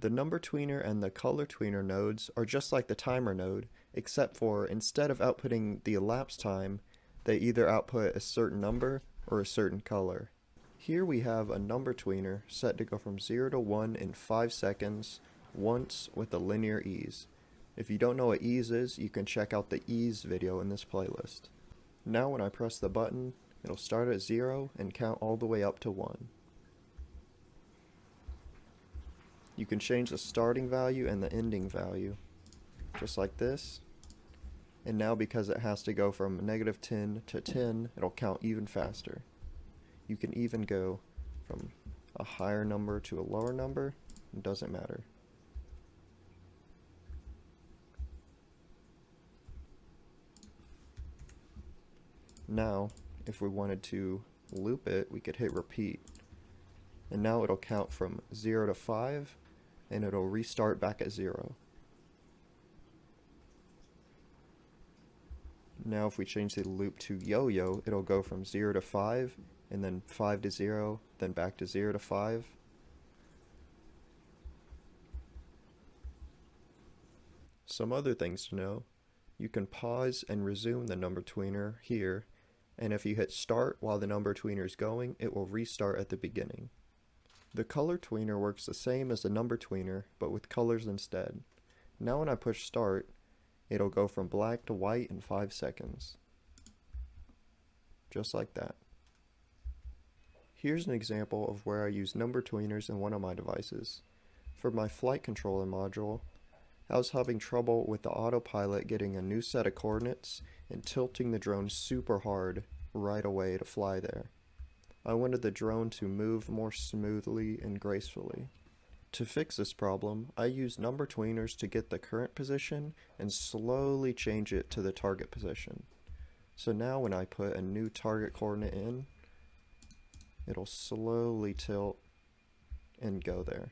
The number tweener and the color tweener nodes are just like the timer node, except for instead of outputting the elapsed time, they either output a certain number or a certain color. Here we have a number tweener set to go from 0 to 1 in 5 seconds, once with a linear ease. If you don't know what ease is, you can check out the ease video in this playlist. Now when I press the button, it'll start at 0 and count all the way up to 1. You can change the starting value and the ending value, just like this. And now because it has to go from -10 to 10, it'll count even faster. You can even go from a higher number to a lower number, it doesn't matter. Now, if we wanted to loop it, we could hit repeat. And now it'll count from 0 to 5, and it'll restart back at 0. Now if we change the loop to yo-yo, it'll go from 0 to 5, and then 5 to 0, then back to 0 to 5. Some other things to know. You can pause and resume the number tweener here, and if you hit start while the number tweener is going, it will restart at the beginning. The color tweener works the same as the number tweener, but with colors instead. Now when I push start, it'll go from black to white in 5 seconds. Just like that. Here's an example of where I use number tweeners in one of my devices. For my flight controller module, I was having trouble with the autopilot getting a new set of coordinates and tilting the drone super hard right away to fly there. I wanted the drone to move more smoothly and gracefully. To fix this problem, I used number tweeners to get the current position and slowly change it to the target position. So now when I put a new target coordinate in, it'll slowly tilt and go there.